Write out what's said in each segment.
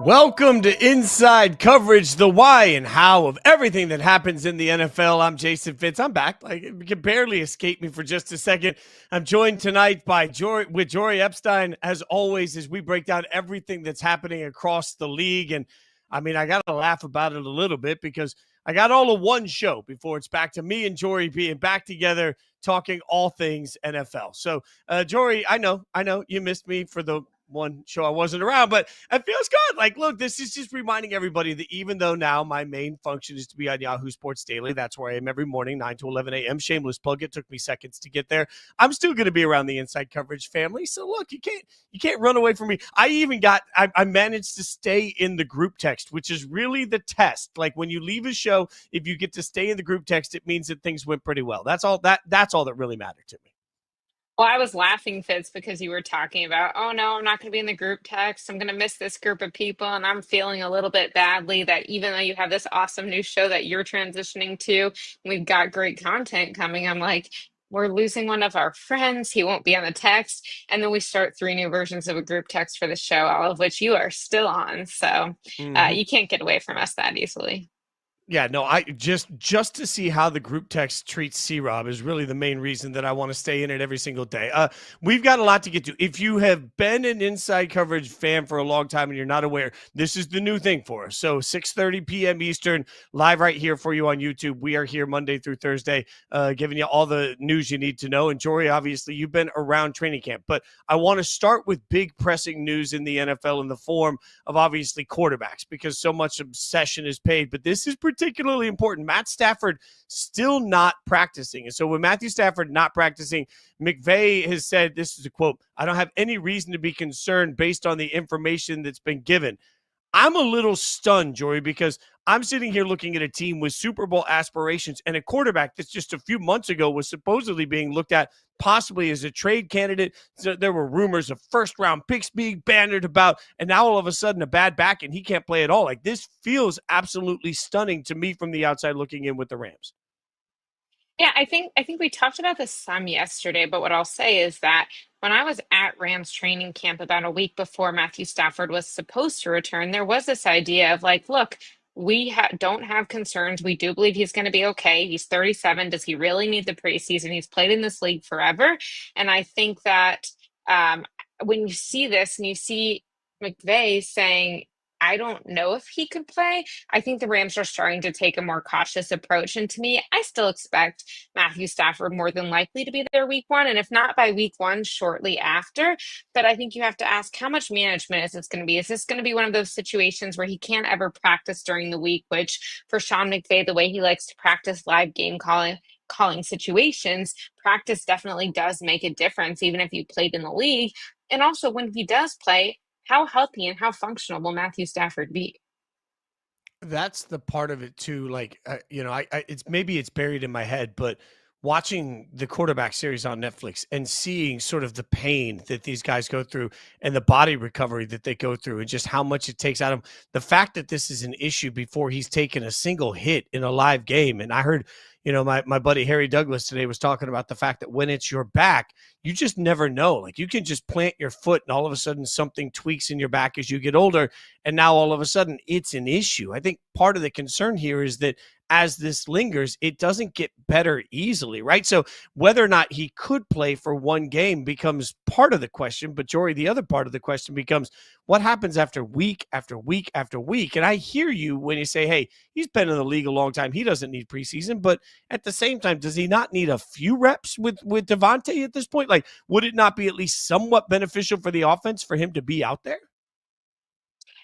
Welcome to Inside Coverage, the why and how of everything that happens in the NFL. I'm Jason Fitz. I'm back. You can barely escape me for just a second. I'm joined tonight by Jori Epstein, as always, as we break down everything that's happening across the league. And I mean, I got to laugh about it a little bit because I got all of one show before it's back to me and Jori being back together talking all things NFL. So, Jori, I know you missed me for the one show I wasn't around, but it feels good. Like, look, this is just reminding everybody that even though now my main function is to be on Yahoo Sports Daily, that's where I am every morning, 9 to 11 a.m. Shameless plug. It took me seconds to get there. I'm still going to be around the Inside Coverage family. So look, you can't run away from me. I managed to stay in the group text, which is really the test. Like when you leave a show, if you get to stay in the group text, it means that things went pretty well. That's all that really mattered to me. Well, I was laughing, Fitz, because you were talking about, oh no, I'm not going to be in the group text. I'm going to miss this group of people. And I'm feeling a little bit badly that even though you have this awesome new show that you're transitioning to, we've got great content coming. I'm like, we're losing one of our friends. He won't be on the text. And then we start three new versions of a group text for the show, all of which you are still on. So Mhm. you can't get away from us that easily. Yeah, no, I just to see how the group text treats C-Rob is really the main reason that I want to stay in it every single day. We've got a lot to get to. If you have been an Inside Coverage fan for a long time and you're not aware, this is the new thing for us. So 6:30 p.m. Eastern, live right here for you on YouTube. We are here Monday through Thursday, giving you all the news you need to know. And Jori, obviously, you've been around training camp, but I want to start with big pressing news in the NFL in the form of obviously quarterbacks because so much obsession is paid. But this is particularly important. Matt Stafford still not practicing. And so with Matthew Stafford not practicing, McVay has said, this is a quote, "I don't have any reason to be concerned based on the information that's been given." I'm a little stunned, Jory, because I'm sitting here looking at a team with Super Bowl aspirations and a quarterback that's just a few months ago was supposedly being looked at possibly as a trade candidate. So there were rumors of first round picks being bannered about, and now all of a sudden a bad back and he can't play at all. Like this feels absolutely stunning to me from the outside looking in with the Rams. Yeah, I think we talked about this some yesterday, but what I'll say is that when I was at Rams training camp about a week before Matthew Stafford was supposed to return, there was this idea of like, look, don't have concerns. We do believe he's going to be okay. He's 37. Does he really need the preseason? He's played in this league forever, and I think that um, when you see this and you see McVay saying, I don't know if he could play. I think the Rams are starting to take a more cautious approach. And to me, I still expect Matthew Stafford more than likely to be there week one. And if not by week one, shortly after. But I think you have to ask how much management is this going to be? Is this going to be one of those situations where he can't ever practice during the week, which for Sean McVay, the way he likes to practice live game calling situations, practice definitely does make a difference, even if you played in the league. And also when he does play, how healthy and how functional will Matthew Stafford be? That's the part of it too. Like, it's maybe it's buried in my head, but watching the quarterback series on Netflix and seeing sort of the pain that these guys go through and the body recovery that they go through and just how much it takes out of them. The fact that this is an issue before he's taken a single hit in a live game. And I heard, my buddy Harry Douglas today was talking about the fact that when it's your back, you just never know. Like you can just plant your foot and all of a sudden something tweaks in your back as you get older. And now all of a sudden it's an issue. I think part of the concern here is that as this lingers, it doesn't get better easily, right? So whether or not he could play for one game becomes part of the question. But Jory, the other part of the question becomes what happens after week after week after week? And I hear you when you say, hey, he's been in the league a long time. He doesn't need preseason. But at the same time, does he not need a few reps with Devontae at this point? Like, would it not be at least somewhat beneficial for the offense for him to be out there?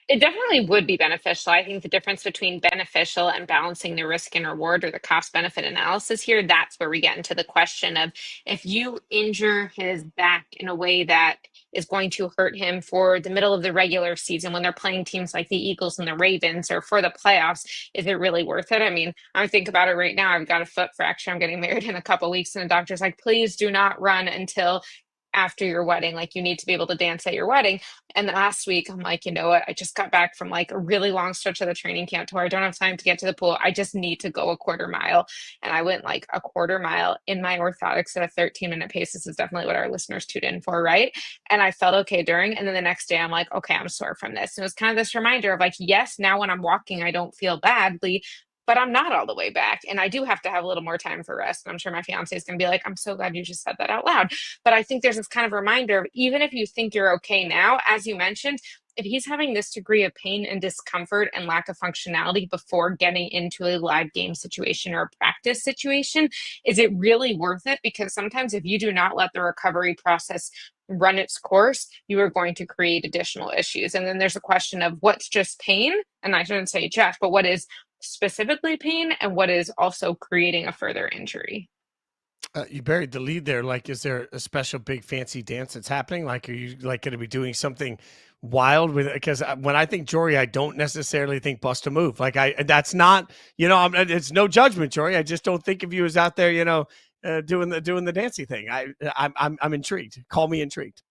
It definitely would be beneficial. I think the difference between beneficial and balancing the risk and reward or the cost benefit analysis here, that's where we get into the question of if you injure his back in a way that is going to hurt him for the middle of the regular season when they're playing teams like the Eagles and the Ravens or for the playoffs, is it really worth it? I mean, I think about it right now. I've got a foot fracture. I'm getting married in a couple weeks, and the doctor's like, please do not run until after your wedding. Like you need to be able to dance at your wedding. And last week, I'm like, you know what? I just got back from like a really long stretch of the training camp tour. I don't have time to get to the pool. I just need to go a quarter mile. And I went like a quarter mile in my orthotics at a 13-minute pace. This is definitely what our listeners tuned in for, right? And I felt okay during. And then the next day, I'm like, okay, I'm sore from this. And it was kind of this reminder of like, yes, now when I'm walking, I don't feel badly, but I'm not all the way back. And I do have to have a little more time for rest. And I'm sure my fiance is going to be like, I'm so glad you just said that out loud. But I think there's this kind of reminder of even if you think you're okay now, as you mentioned, if he's having this degree of pain and discomfort and lack of functionality before getting into a live game situation or a practice situation, is it really worth it? Because sometimes if you do not let the recovery process run its course, you are going to create additional issues. And then there's a question of what's just pain, and I shouldn't say just, but what is specifically pain and what is also creating a further injury. You buried the lead there. Like, is there a special big fancy dance that's happening? Like, are you like going to be doing something wild with it? Because when I think Jori, I don't necessarily think bust a move. Like, that's not, it's no judgment, Jori. I just don't think of you as out there, doing the dancey thing. I'm intrigued. Call me intrigued.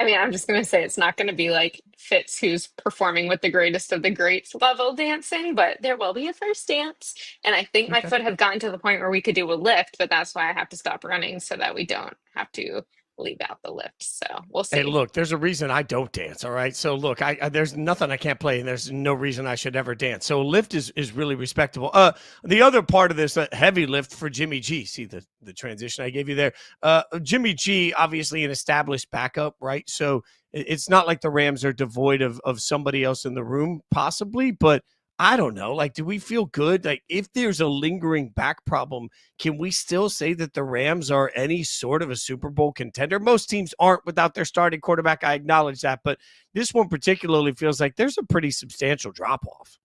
I mean, I'm just going to say it's not going to be like Fitz, who's performing with the greatest of the greats level dancing, but there will be a first dance. And I think my Okay. foot had gotten to the point where we could do a lift, but that's why I have to stop running so that we don't have to leave out the lift. So we'll Hey, see. look, there's a reason I don't dance. All right. So look, there's nothing I can't play, and there's no reason I should ever dance. So lift is really respectable. The other part of this heavy lift for Jimmy G. See the transition I gave you there. Jimmy G, obviously an established backup, right? So it's not like the Rams are devoid of somebody else in the room, possibly, but I don't know. Like, do we feel good? Like, if there's a lingering back problem, can we still say that the Rams are any sort of a Super Bowl contender? Most teams aren't without their starting quarterback. I acknowledge that. But this one particularly feels like there's a pretty substantial drop off.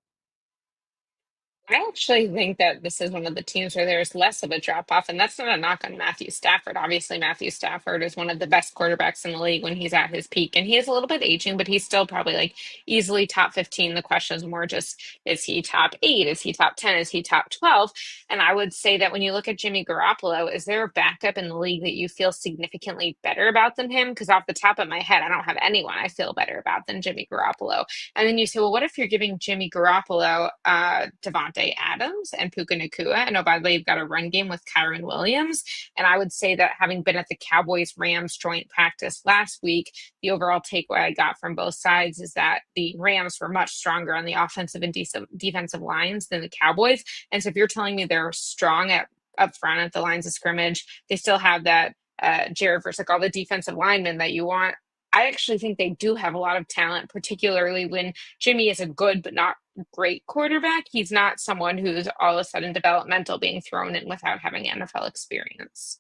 I actually think that this is one of the teams where there's less of a drop off, and that's not a knock on Matthew Stafford. Obviously, Matthew Stafford is one of the best quarterbacks in the league when he's at his peak, and he is a little bit aging, but he's still probably like easily top 15. The question is more just is he top eight? Is he top 10? Is he top 12? And I would say that when you look at Jimmy Garoppolo, is there a backup in the league that you feel significantly better about than him? Because off the top of my head, I don't have anyone I feel better about than Jimmy Garoppolo. And then you say, well, what if you're giving Jimmy Garoppolo Devontae Adams and Puka Nakua? And oh, by the way, you've got a run game with Kyron Williams. And I would say that having been at the Cowboys Rams joint practice last week, the overall takeaway I got from both sides is that the Rams were much stronger on the offensive and defensive lines than the Cowboys. And so if you're telling me they're strong at up front at the lines of scrimmage, they still have that Jared versus like all the defensive linemen that you want. I actually think they do have a lot of talent, particularly when Jimmy is a good but not great quarterback. He's not someone who's all of a sudden developmental being thrown in without having NFL experience.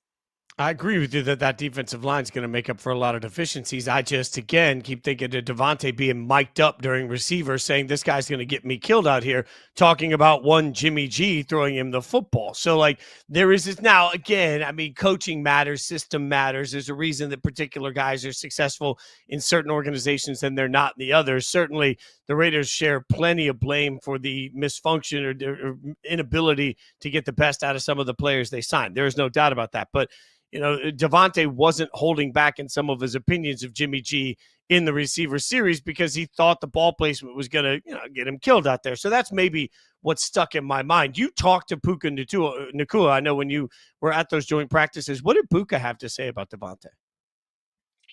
I agree with you that defensive line is going to make up for a lot of deficiencies. I just, again, keep thinking of Devontae being mic'd up during receiver, saying this guy's going to get me killed out here, talking about one Jimmy G throwing him the football. So, like, there is this now, again, I mean, coaching matters, system matters. There's a reason that particular guys are successful in certain organizations and they're not in the others. Certainly, the Raiders share plenty of blame for the misfunction or inability to get the best out of some of the players they signed. There is no doubt about that. But Devontae wasn't holding back in some of his opinions of Jimmy G in the receiver series because he thought the ball placement was going to get him killed out there. So that's maybe what stuck in my mind. You talked to Puka Nakua. I know when you were at those joint practices. What did Puka have to say about Devontae?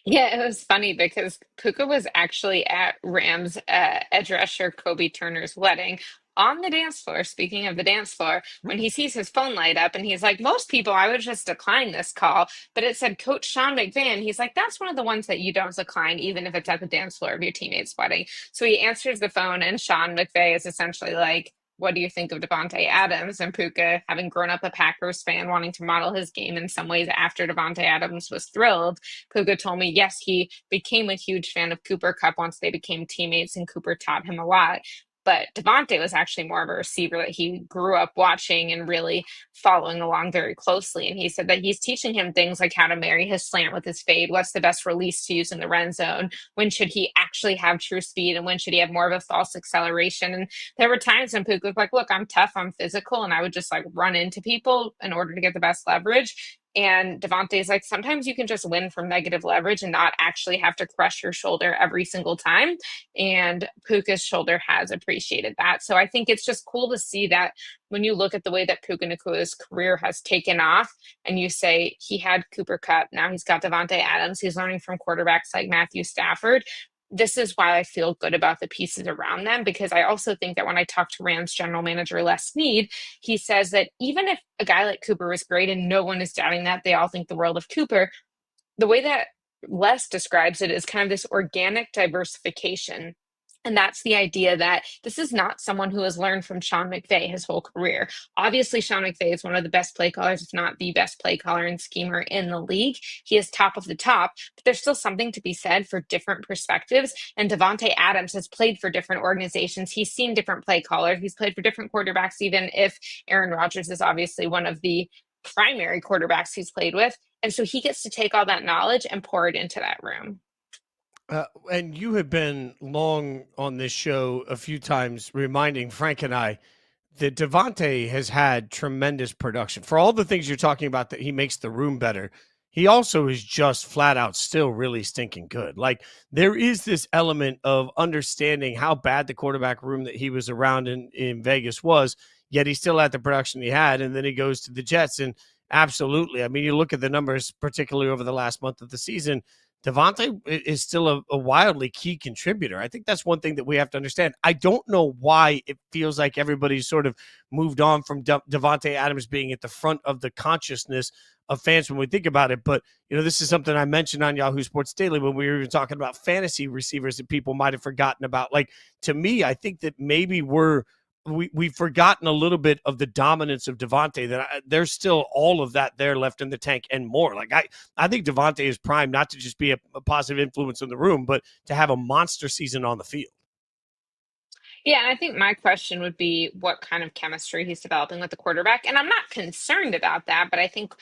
Yeah, it was funny because Puka was actually at Rams edge rusher Kobe Turner's wedding on the dance floor. Speaking of the dance floor, when he sees his phone light up and he's like, most people, I would just decline this call. But it said Coach Sean McVay. He's like, that's one of the ones that you don't decline, even if it's at the dance floor of your teammate's wedding. So he answers the phone, and Sean McVay is essentially like, what do you think of Devontae Adams? And Puka, having grown up a Packers fan, wanting to model his game in some ways after Devontae Adams, was thrilled. Puka told me, yes, he became a huge fan of Cooper Kupp once they became teammates, and Cooper taught him a lot. But Devontae was actually more of a receiver that he grew up watching and really following along very closely. And he said that he's teaching him things like how to marry his slant with his fade, what's the best release to use in the red zone, when should he actually have true speed, and when should he have more of a false acceleration. And there were times when Puka was like, look, I'm tough, I'm physical, and I would just like run into people in order to get the best leverage. And Devontae's like, sometimes you can just win from negative leverage and not actually have to crush your shoulder every single time. And Puka's shoulder has appreciated that. So I think it's just cool to see that when you look at the way that Puka Nakua's career has taken off, and you say he had Cooper Kupp, now he's got Devontae Adams, he's learning from quarterbacks like Matthew Stafford. This is why I feel good about the pieces around them, because I also think that when I talk to Rams general manager Les Snead, he says that even if a guy like Cooper was great and no one is doubting that, they all think the world of Cooper, the way that Les describes it is kind of this organic diversification. And that's the idea that this is not someone who has learned from Sean McVay his whole career. Obviously, Sean McVay is one of the best play callers, if not the best play caller and schemer in the league. He is top of the top, but there's still something to be said for different perspectives. And Devontae Adams has played for different organizations. He's seen different play callers. He's played for different quarterbacks, even if Aaron Rodgers is obviously one of the primary quarterbacks he's played with. And so he gets to take all that knowledge and pour it into that room. And you have been long on this show a few times reminding Frank and I that Devontae has had tremendous production. For all the things you're talking about that he makes the room better, he also is just flat out still really stinking good. Like, there is this element of understanding how bad the quarterback room that he was around in Vegas was, yet he still had the production he had, and then he goes to the Jets, and absolutely. I mean, you look at the numbers, particularly over the last month of the season, Devontae is still a wildly key contributor. I think that's one thing that we have to understand. I don't know why it feels like everybody's sort of moved on from Devontae Adams being at the front of the consciousness of fans when we think about it. But, you know, this is something I mentioned on Yahoo Sports Daily when we were even talking about fantasy receivers that people might have forgotten about. Like, to me, I think that maybe we've forgotten a little bit of the dominance of Devontae, that there's still all of that there left in the tank and more. Like, I think Devontae is primed not to just be a positive influence in the room, but to have a monster season on the field. Yeah, and I think my question would be what kind of chemistry he's developing with the quarterback. And I'm not concerned about that, but I think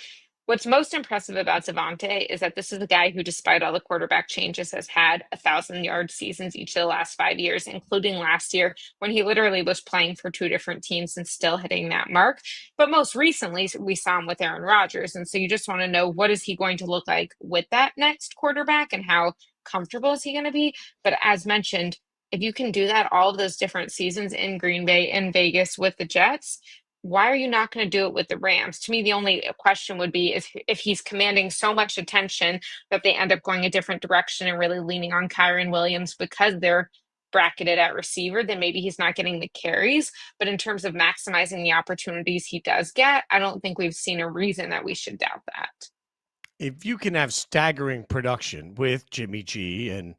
what's most impressive about Devontae is that this is a guy who, despite all the quarterback changes, has had 1,000-yard seasons each of the last 5 years, including last year when he literally was playing for two different teams and still hitting that mark. But most recently, we saw him with Aaron Rodgers. And so you just want to know, what is he going to look like with that next quarterback, and how comfortable is he going to be? But as mentioned, if you can do that all of those different seasons in Green Bay and Vegas with the Jets, why are you not going to do it with the Rams? To me, the only question would be if he's commanding so much attention that they end up going a different direction and really leaning on Kyren Williams because they're bracketed at receiver, then maybe he's not getting the carries. But in terms of maximizing the opportunities he does get, I don't think we've seen a reason that we should doubt that. If you can have staggering production with Jimmy G and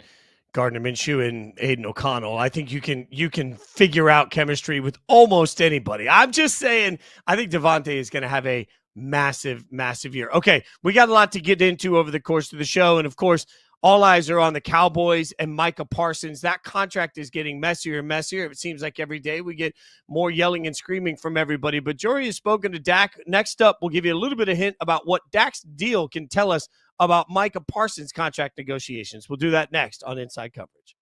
Gardner Minshew and Aiden O'Connell, I think you can figure out chemistry with almost anybody. I'm just saying, I think Devontae is going to have a massive, massive year. Okay, we got a lot to get into over the course of the show, and of course, all eyes are on the Cowboys and Micah Parsons. That contract is getting messier and messier. It seems like every day we get more yelling and screaming from everybody. But Jori has spoken to Dak. Next up, we'll give you a little bit of hint about what Dak's deal can tell us about Micah Parsons' contract negotiations. We'll do that next on Inside Coverage.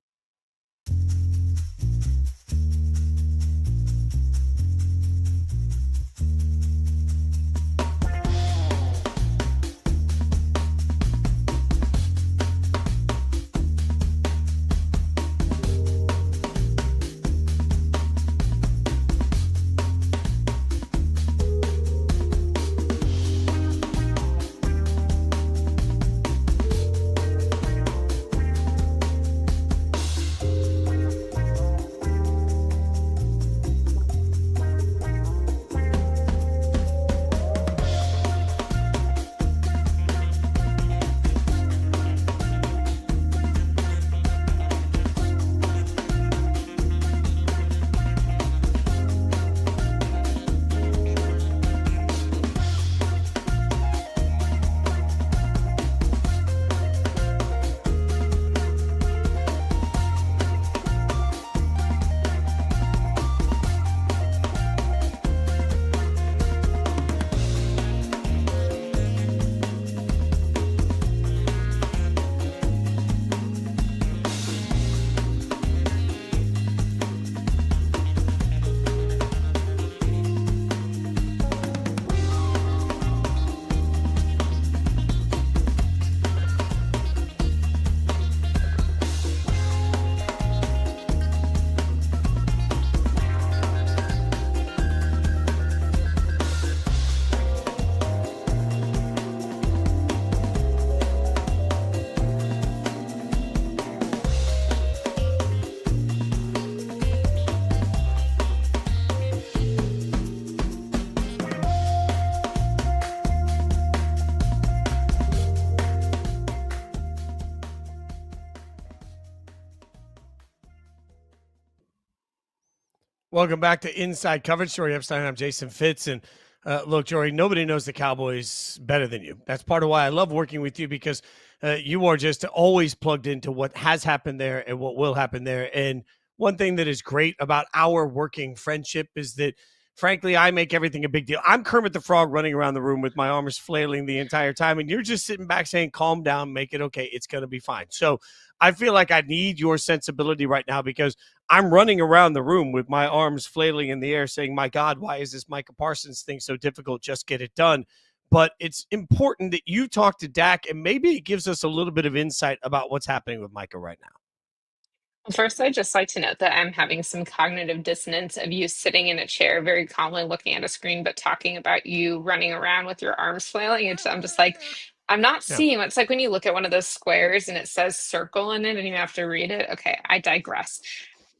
Welcome back to Inside Coverage. Jori Epstein. I'm Jason Fitz. And look, Jori, nobody knows the Cowboys better than you. That's part of why I love working with you, because you are just always plugged into what has happened there and what will happen there. And one thing that is great about our working friendship is that, frankly, I make everything a big deal. I'm Kermit the Frog running around the room with my arms flailing the entire time, and you're just sitting back saying, calm down, make it okay. It's going to be fine. So I feel like I need your sensibility right now, because I'm running around the room with my arms flailing in the air saying, my God, why is this Micah Parsons thing so difficult? Just get it done. But it's important that you talk to Dak, and maybe it gives us a little bit of insight about what's happening with Micah right now. First, I'd just like to note that I'm having some cognitive dissonance of you sitting in a chair, very calmly looking at a screen, but talking about you running around with your arms flailing. I'm just like, I'm not Yeah. seeing. It's like when you look at one of those squares and it says circle in it and you have to read it. Okay, I digress.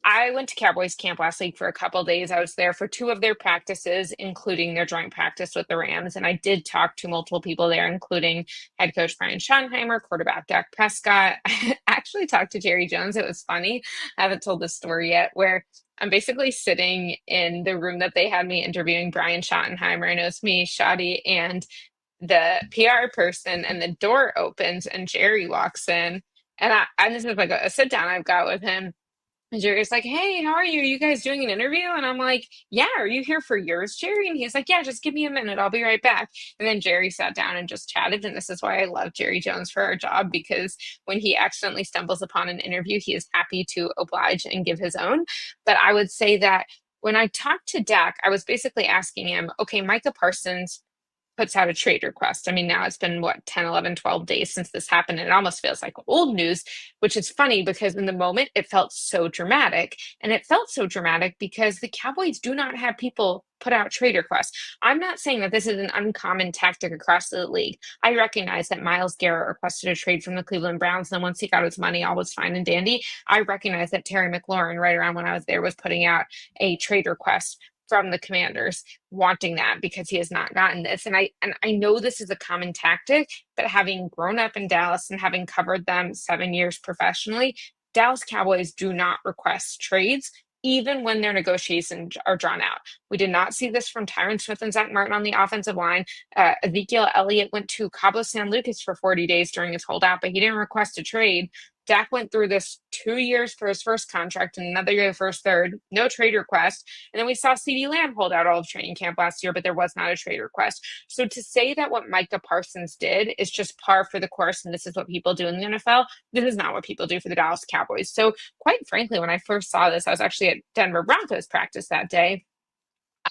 I went to Cowboys camp last week for a couple days. I was there for two of their practices, including their joint practice with the Rams. And I did talk to multiple people there, including head coach Brian Schottenheimer, quarterback Dak Prescott. I actually talked to Jerry Jones. It was funny. I haven't told this story yet, where I'm basically sitting in the room that they had me interviewing Brian Schottenheimer. I know it's me, Shotty, and the PR person, and the door opens and Jerry walks in. And this is like a sit down I've got with him. And Jerry's like, hey, how are you? Are you guys doing an interview? And I'm like, yeah, are you here for yours, Jerry? And he's like, yeah, just give me a minute. I'll be right back. And then Jerry sat down and just chatted. And this is why I love Jerry Jones for our job, because when he accidentally stumbles upon an interview, he is happy to oblige and give his own. But I would say that when I talked to Dak, I was basically asking him, okay, Micah Parsons puts out a trade request. I mean, now it's been what, 10, 11, 12 days since this happened. And it almost feels like old news, which is funny because in the moment it felt so dramatic. And it felt so dramatic because the Cowboys do not have people put out trade requests. I'm not saying that this is an uncommon tactic across the league. I recognize that Myles Garrett requested a trade from the Cleveland Browns. And then once he got his money, all was fine and dandy. I recognize that Terry McLaurin, right around when I was there, was putting out a trade request from the Commanders wanting that because he has not gotten this. And I know this is a common tactic, but having grown up in Dallas and having covered them 7 years professionally, Dallas Cowboys do not request trades even when their negotiations are drawn out. We did not see this from Tyron Smith and Zach Martin on the offensive line. Ezekiel Elliott went to Cabo San Lucas for 40 days during his holdout, but he didn't request a trade. Dak went through this 2 years for his first contract and another year for his third, no trade request. And then we saw CeeDee Lamb hold out all of training camp last year, but there was not a trade request. So to say that what Micah Parsons did is just par for the course and this is what people do in the NFL, this is not what people do for the Dallas Cowboys. So quite frankly, when I first saw this, I was actually at Denver Broncos practice that day.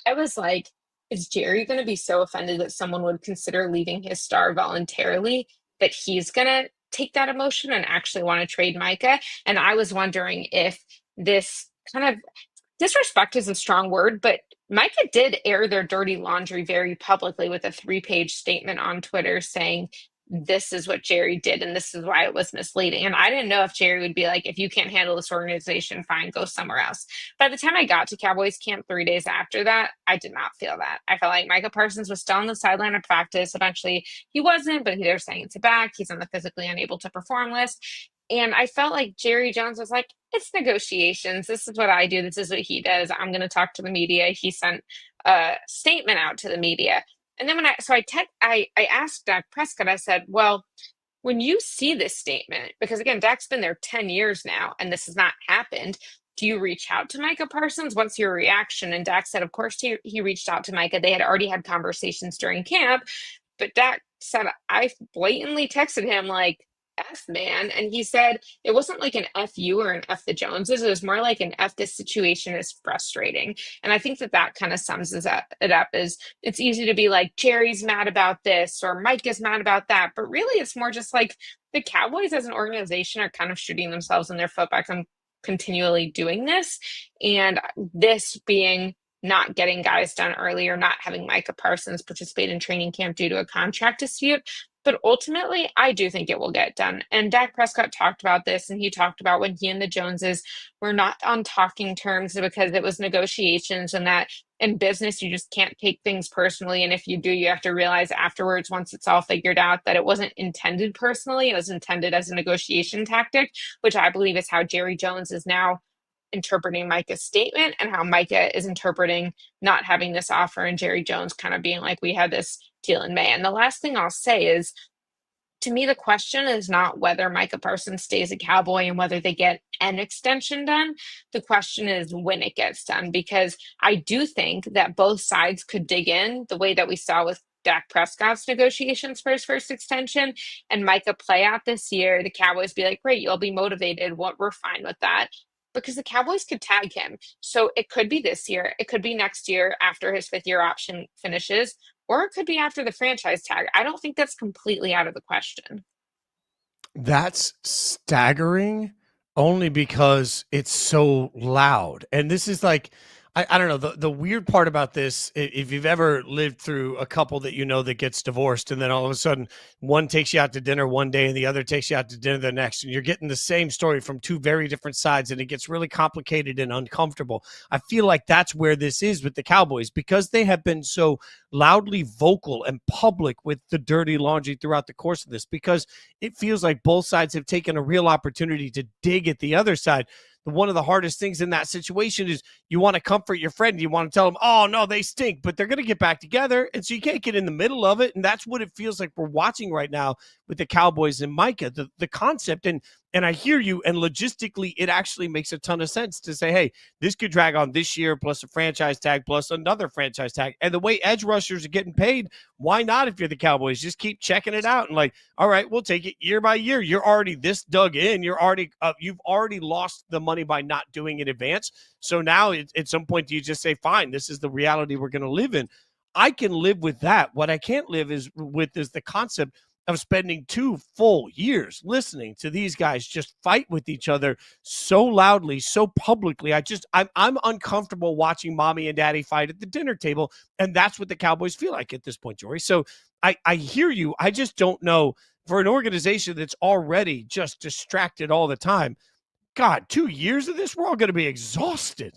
I was like, is Jerry going to be so offended that someone would consider leaving his star voluntarily that he's going to take that emotion and actually want to trade Micah? And I was wondering if this kind of disrespect is a strong word, but Micah did air their dirty laundry very publicly with a 3-page statement on Twitter saying, this is what Jerry did and this is why it was misleading. And I didn't know if Jerry would be like, if you can't handle this organization, fine, go somewhere else. By the time I got to Cowboys camp 3 days after that, I did not feel that. I felt like Micah Parsons was still on the sideline of practice. Eventually he wasn't, but they're saying it's a back. He's on the physically unable to perform list. And I felt like Jerry Jones was like, it's negotiations. This is what I do. This is what he does. I'm going to talk to the media. He sent a statement out to the media. And then I asked Dak Prescott, I said, well, when you see this statement, because again, Dak's been there 10 years now and this has not happened, do you reach out to Micah Parsons? What's your reaction? And Dak said, of course, he reached out to Micah. They had already had conversations during camp, but Dak said, I blatantly texted him like, F man. And he said it wasn't like an F you or an F the Joneses. It was more like an F this situation is frustrating. And I think that kind of sums it up is it's easy to be like, Jerry's mad about this or Mike is mad about that. But really, it's more just like the Cowboys as an organization are kind of shooting themselves in their foot by continually doing this. And this being not getting guys done earlier, not having Micah Parsons participate in training camp due to a contract dispute. But ultimately, I do think it will get done. And Dak Prescott talked about this, and he talked about when he and the Joneses were not on talking terms because it was negotiations, and that in business, you just can't take things personally. And if you do, you have to realize afterwards, once it's all figured out, that it wasn't intended personally. It was intended as a negotiation tactic, which I believe is how Jerry Jones is now interpreting Micah's statement and how Micah is interpreting not having this offer and Jerry Jones kind of being like, we had this deal in May. And the last thing I'll say is, to me, the question is not whether Micah Parsons stays a Cowboy and whether they get an extension done. The question is when it gets done, because I do think that both sides could dig in the way that we saw with Dak Prescott's negotiations for his first extension and Micah play out this year. The Cowboys be like, great, you'll be motivated. What we're fine with that. Because the Cowboys could tag him. So it could be this year, it could be next year after his 5th year option finishes, or it could be after the franchise tag. I don't think that's completely out of the question. That's staggering only because it's so loud. And this is like, I don't know, the weird part about this, if you've ever lived through a couple that you know that gets divorced and then all of a sudden one takes you out to dinner one day and the other takes you out to dinner the next, and you're getting the same story from two very different sides and it gets really complicated and uncomfortable. I feel like that's where this is with the Cowboys, because they have been so loudly vocal and public with the dirty laundry throughout the course of this, because it feels like both sides have taken a real opportunity to dig at the other side. One of the hardest things in that situation is you want to comfort your friend. You want to tell them, oh, no, they stink, but they're going to get back together. And so you can't get in the middle of it. And that's what it feels like we're watching right now with the Cowboys and Micah, the concept. And I hear you. And logistically, it actually makes a ton of sense to say, hey, this could drag on this year plus a franchise tag plus another franchise tag. And the way edge rushers are getting paid, why not if you're the Cowboys? Just keep checking it out and like, all right, we'll take it year by year. You're already this dug in. You've already lost the money by not doing it in advance. So now at some point, do you just say, fine, this is the reality we're going to live in? I can live with that. What I can't live is the concept of spending 2 full years listening to these guys just fight with each other so loudly, so publicly. I'm uncomfortable watching mommy and daddy fight at the dinner table. And that's what the Cowboys feel like at this point, Jori. So I hear you. I just don't know, for an organization that's already just distracted all the time. God, 2 years of this, we're all going to be exhausted.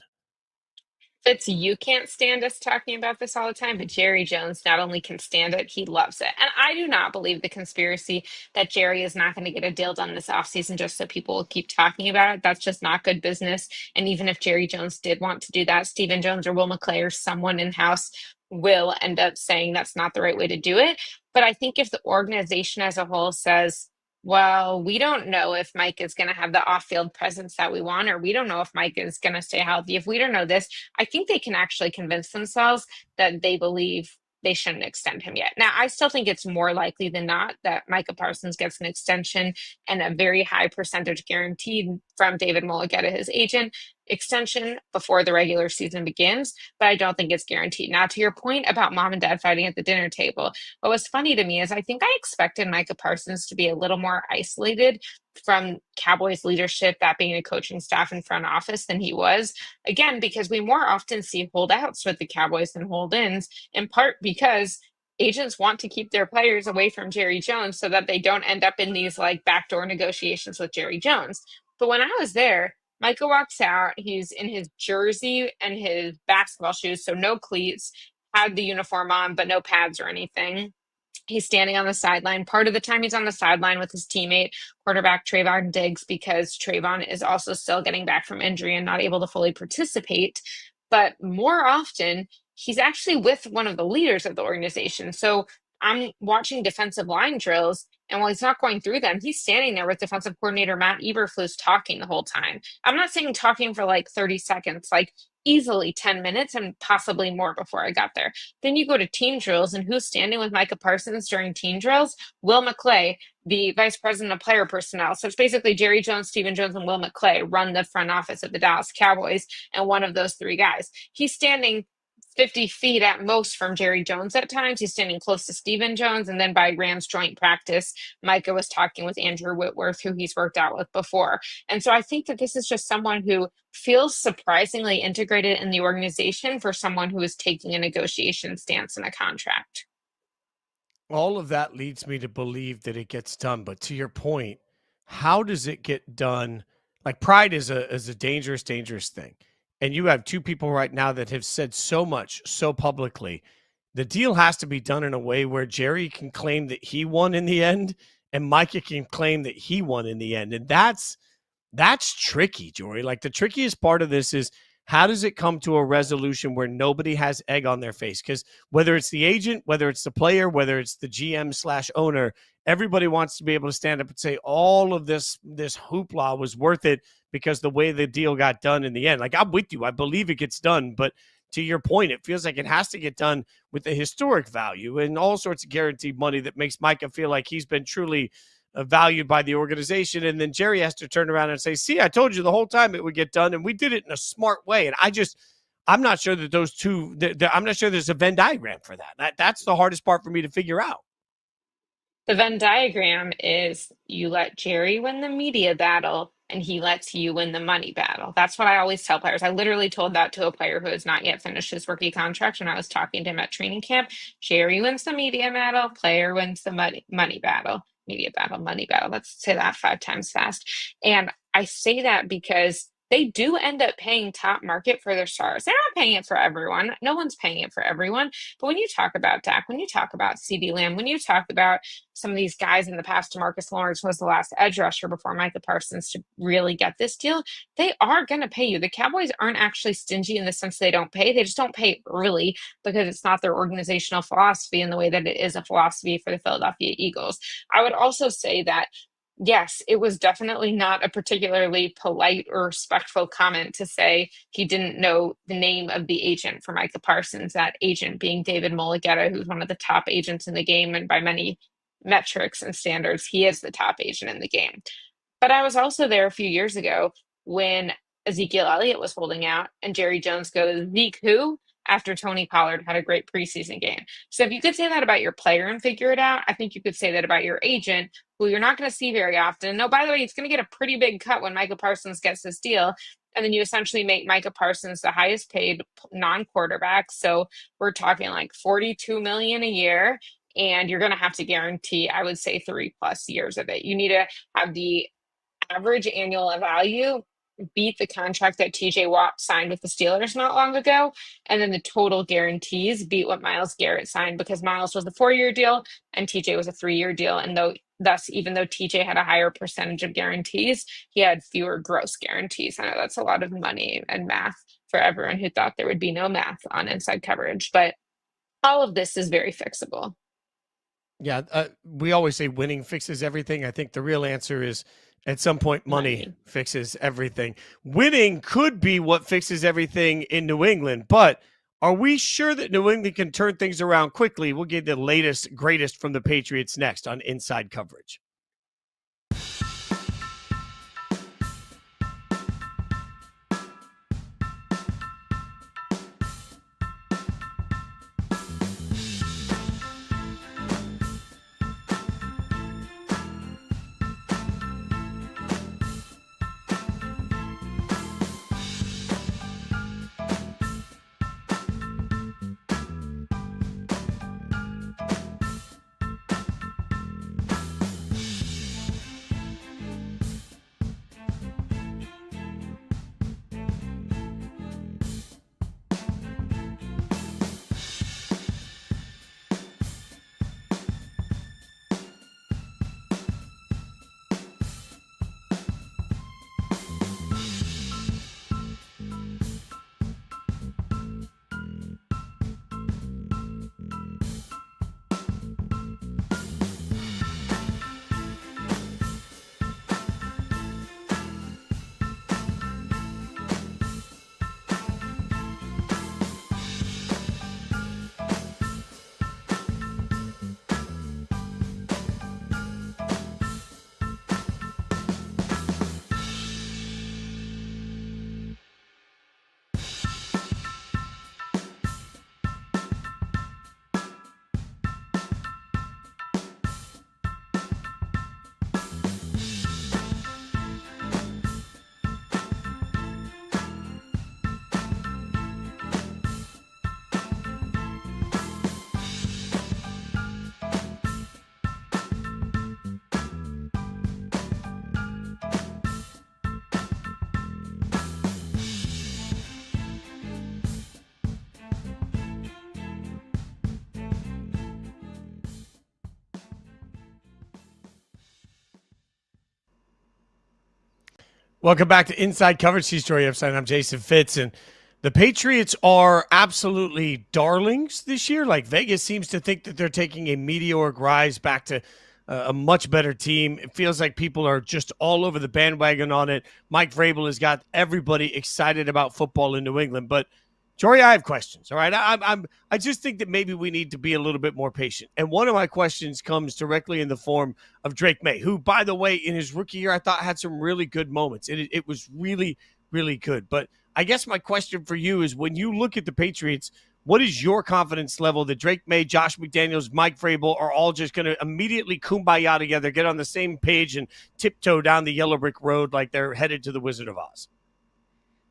Fitz, you can't stand us talking about this all the time, but Jerry Jones not only can stand it, he loves it. And I do not believe the conspiracy that Jerry is not going to get a deal done this offseason just so people will keep talking about it. That's just not good business. And even if Jerry Jones did want to do that, Stephen Jones or Will McClay or someone in-house will end up saying that's not the right way to do it. But I think if the organization as a whole says, well, we don't know if Mike is going to have the off field presence that we want, or we don't know if Mike is going to stay healthy. If we don't know this, I think they can actually convince themselves that they believe they shouldn't extend him yet. Now, I still think it's more likely than not that Micah Parsons gets an extension and a very high percentage guaranteed from David Mulligetta, his agent, extension before the regular season begins, but I don't think it's guaranteed. Now, to your point about mom and dad fighting at the dinner table, what was funny to me is I think I expected Micah Parsons to be a little more isolated from Cowboys leadership, that being a coaching staff and front office, than he was. Again, because we more often see holdouts with the Cowboys than hold-ins, in part because agents want to keep their players away from Jerry Jones so that they don't end up in these like backdoor negotiations with Jerry Jones. But when I was there, Micah walks out. He's in his jersey and his basketball shoes, so no cleats, had the uniform on, but no pads or anything. He's standing on the sideline. Part of the time he's on the sideline with his teammate, quarterback Trayvon Diggs, because Trayvon is also still getting back from injury and not able to fully participate. But more often, he's actually with one of the leaders of the organization. So I'm watching defensive line drills, and while he's not going through them, he's standing there with defensive coordinator Matt Eberflus talking the whole time. I'm not saying talking for like 30 seconds, like easily 10 minutes and possibly more before I got there. Then you go to team drills, and who's standing with Micah Parsons during team drills? Will McClay, the vice president of player personnel. So it's basically Jerry Jones, Stephen Jones, and Will McClay run the front office of the Dallas Cowboys, and one of those 3 guys. He's standing 50 feet at most from Jerry Jones at times. He's standing close to Stephen Jones. And then by Rams joint practice, Micah was talking with Andrew Whitworth, who he's worked out with before. And so I think that this is just someone who feels surprisingly integrated in the organization for someone who is taking a negotiation stance in a contract. All of that leads me to believe that it gets done. But to your point, how does it get done? Like, pride is a dangerous, dangerous thing. And you have 2 people right now that have said so much so publicly. The deal has to be done in a way where Jerry can claim that he won in the end and Micah can claim that he won in the end. And that's That's tricky, Jory. Like, the trickiest part of this is, how does it come to a resolution where nobody has egg on their face? Because whether it's the agent, whether it's the player, whether it's the GM/owner, everybody wants to be able to stand up and say all of this hoopla was worth it because the way the deal got done in the end. Like, I'm with you. I believe it gets done, but to your point, it feels like it has to get done with a historic value and all sorts of guaranteed money that makes Micah feel like he's been truly valued by the organization. And then Jori has to turn around and say, see, I told you the whole time it would get done, and we did it in a smart way. And I'm not sure that those two, I'm not sure there's a Venn diagram for that. That's the hardest part for me to figure out. The Venn diagram is you let Jori win the media battle and he lets you win the money battle. That's what I always tell players. I literally told that to a player who has not yet finished his rookie contract when I was talking to him at training camp. Jori wins the media battle, player wins the money battle. Media battle, money battle. Let's say that 5 times fast. And I say that because they do end up paying top market for their stars. They're not paying it for everyone. No one's paying it for everyone. But when you talk about Dak, when you talk about CeeDee Lamb, when you talk about some of these guys in the past, DeMarcus Lawrence was the last edge rusher before Micah Parsons to really get this deal, they are going to pay you. The Cowboys aren't actually stingy in the sense they don't pay. They just don't pay early because it's not their organizational philosophy in the way that it is a philosophy for the Philadelphia Eagles. I would also say that yes, it was definitely not a particularly polite or respectful comment to say he didn't know the name of the agent for Micah Parsons, that agent being David Mulugeta, who's one of the top agents in the game. And by many metrics and standards, he is the top agent in the game. But I was also there a few years ago when Ezekiel Elliott was holding out and Jerry Jones goes, Zeke who? After Tony Pollard had a great preseason game. So if you could say that about your player and figure it out, I think you could say that about your agent, who you're not going to see very often. No, by the way, he's going to get a pretty big cut when Micah Parsons gets this deal. And then you essentially make Micah Parsons the highest paid non-quarterback. So we're talking like 42 million a year. And you're going to have to guarantee, I would say, 3+ years of it. You need to have the average annual value beat the contract that TJ Watt signed with the Steelers not long ago. And then the total guarantees beat what Myles Garrett signed, because Myles was a 4-year deal and TJ was a 3-year deal. And thus, even though TJ had a higher percentage of guarantees, he had fewer gross guarantees. I know that's a lot of money and math for everyone who thought there would be no math on inside coverage, but all of this is very fixable. Yeah, we always say winning fixes everything. I think the real answer is, at some point, money fixes everything. Winning could be what fixes everything in New England, but are we sure that New England can turn things around quickly? We'll get the latest, greatest from the Patriots next on Inside Coverage. Welcome back to Inside Coverage. He's Jori Epstein. I'm Jason Fitz. And the Patriots are absolutely darlings this year. Like Vegas seems to think that they're taking a meteoric rise back to a much better team. It feels like people are just all over the bandwagon on it. Mike Vrabel has got everybody excited about football in New England. But Jori, I have questions. All right, I just think that maybe we need to be a little bit more patient. And one of my questions comes directly in the form of Drake May, who, by the way, in his rookie year, I thought had some really good moments. It was really, really good. But I guess my question for you is, when you look at the Patriots, what is your confidence level that Drake May, Josh McDaniels, Mike Vrabel are all just going to immediately kumbaya together, get on the same page, and tiptoe down the yellow brick road like they're headed to the Wizard of Oz?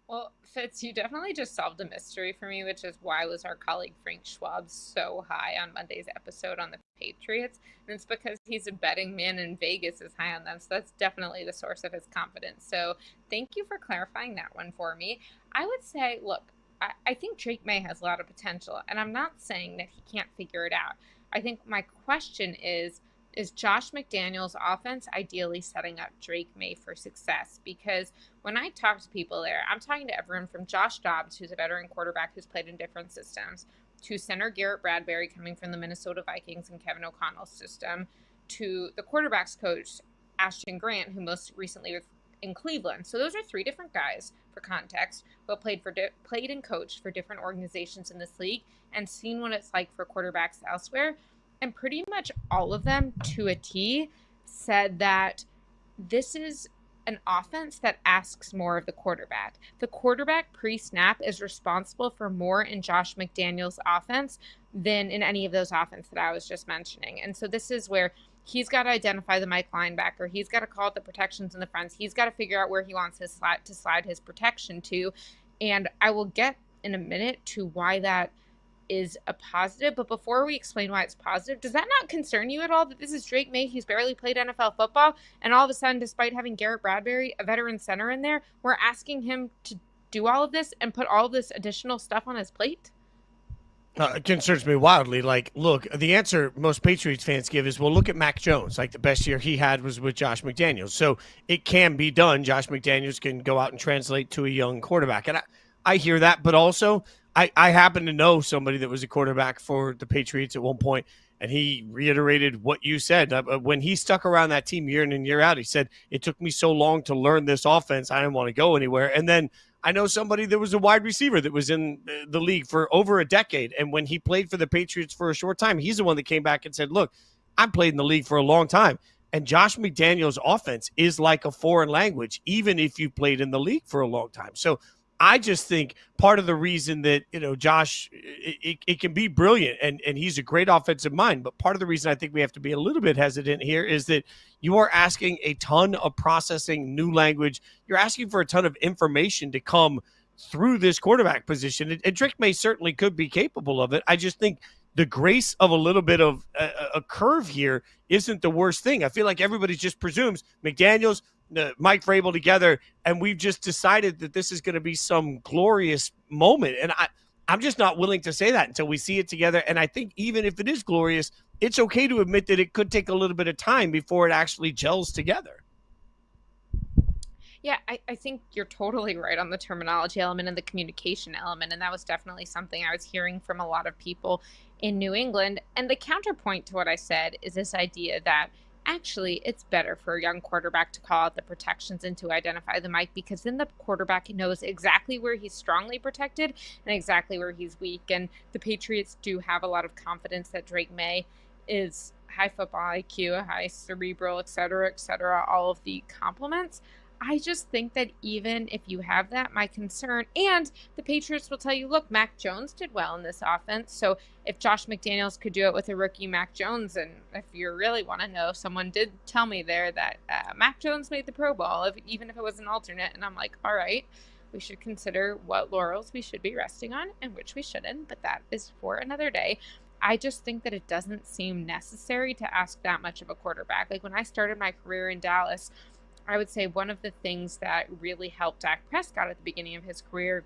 Well, Fitz, you definitely just solved a mystery for me, which is why was our colleague Frank Schwab so high on Monday's episode on the Patriots? And it's because he's a betting man and Vegas is high on them. So that's definitely the source of his confidence. So thank you for clarifying that one for me. I would say, look, I think Drake May has a lot of potential, and I'm not saying that he can't figure it out. I think my question is Josh McDaniels' offense ideally setting up Drake May for success? Because when I talk to people there, I'm talking to everyone from Josh Dobbs, who's a veteran quarterback who's played in different systems, to center Garrett Bradbury coming from the Minnesota Vikings and Kevin O'Connell's system, to the quarterback's coach, Ashton Grant, who most recently was in Cleveland. So those are three different guys, for context, but played and coached for different organizations in this league and seen what it's like for quarterbacks elsewhere. And pretty much all of them, to a T, said that this is an offense that asks more of the quarterback. The quarterback pre-snap is responsible for more in Josh McDaniels' offense than in any of those offenses that I was just mentioning. And so this is where he's got to identify the Mike linebacker. He's got to call out the protections in the fronts. He's got to figure out where he wants to slide his protection to. And I will get in a minute to why that is a positive. But before we explain why it's positive, does that not concern you at all that this is Drake May, who's barely played NFL football, and all of a sudden, despite having Garrett Bradbury, a veteran center in there, we're asking him to do all of this and put all this additional stuff on his plate? It concerns me wildly. Like, look, the answer most Patriots fans give is, well, look at Mac Jones. Like, the best year he had was with Josh McDaniels. So it can be done. Josh McDaniels can go out and translate to a young quarterback. And I hear that, but also I happen to know somebody that was a quarterback for the Patriots at one point, and he reiterated what you said. When he stuck around that team year in and year out, he said, it took me so long to learn this offense, I didn't want to go anywhere. And then I know somebody that was a wide receiver that was in the league for over a decade, and when he played for the Patriots for a short time, he's the one that came back and said, look, I played in the league for a long time, and Josh McDaniels' offense is like a foreign language, even if you played in the league for a long time. So I just think part of the reason that, Josh, it can be brilliant and he's a great offensive mind, but part of the reason I think we have to be a little bit hesitant here is that you are asking a ton of processing new language. You're asking for a ton of information to come through this quarterback position. And Drake May certainly could be capable of it. I just think the grace of a little bit of a curve here isn't the worst thing. I feel like everybody just presumes McDaniels, Mike Vrabel together, and we've just decided that this is going to be some glorious moment. And I'm just not willing to say that until we see it together. And I think even if it is glorious, it's okay to admit that it could take a little bit of time before it actually gels together. Yeah, I think you're totally right on the terminology element and the communication element. And that was definitely something I was hearing from a lot of people in New England. And the counterpoint to what I said is this idea that actually it's better for a young quarterback to call out the protections and to identify the Mike, because then the quarterback knows exactly where he's strongly protected and exactly where he's weak. And the Patriots do have a lot of confidence that Drake May is high football IQ, high cerebral, et cetera, all of the compliments. I just think that even if you have that, my concern, and the Patriots will tell you, look, Mac Jones did well in this offense. So if Josh McDaniels could do it with a rookie Mac Jones, and if you really want to know, someone did tell me there that Mac Jones made the Pro Bowl, even if it was an alternate. And I'm like, all right, we should consider what laurels we should be resting on and which we shouldn't. But that is for another day. I just think that it doesn't seem necessary to ask that much of a quarterback. Like when I started my career in Dallas, I would say one of the things that really helped Dak Prescott at the beginning of his career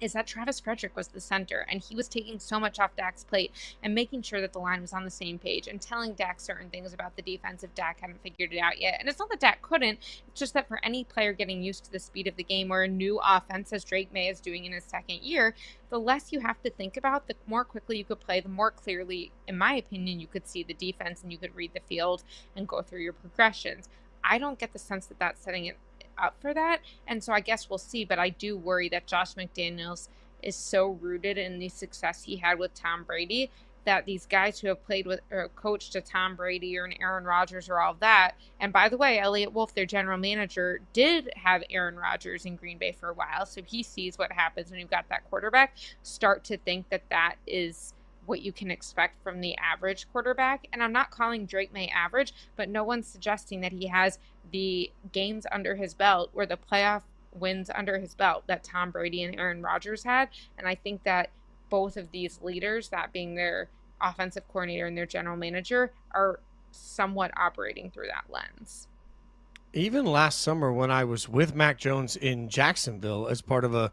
is that Travis Frederick was the center and he was taking so much off Dak's plate and making sure that the line was on the same page and telling Dak certain things about the defense if Dak hadn't figured it out yet. And it's not that Dak couldn't, it's just that for any player getting used to the speed of the game or a new offense, as Drake May is doing in his second year, the less you have to think about, the more quickly you could play, the more clearly, in my opinion, you could see the defense and you could read the field and go through your progressions. I don't get the sense that that's setting it up for that. And so I guess we'll see. But I do worry that Josh McDaniels is so rooted in the success he had with Tom Brady that these guys who have played with or coached a Tom Brady or an Aaron Rodgers or all that. And by the way, Elliott Wolf, their general manager, did have Aaron Rodgers in Green Bay for a while. So he sees what happens when you've got that quarterback. Start to think that that is what you can expect from the average quarterback. And I'm not calling Drake May average, but no one's suggesting that he has the games under his belt or the playoff wins under his belt that Tom Brady and Aaron Rodgers had. And I think that both of these leaders, that being their offensive coordinator and their general manager, are somewhat operating through that lens. Even last summer when I was with Mac Jones in Jacksonville as part of a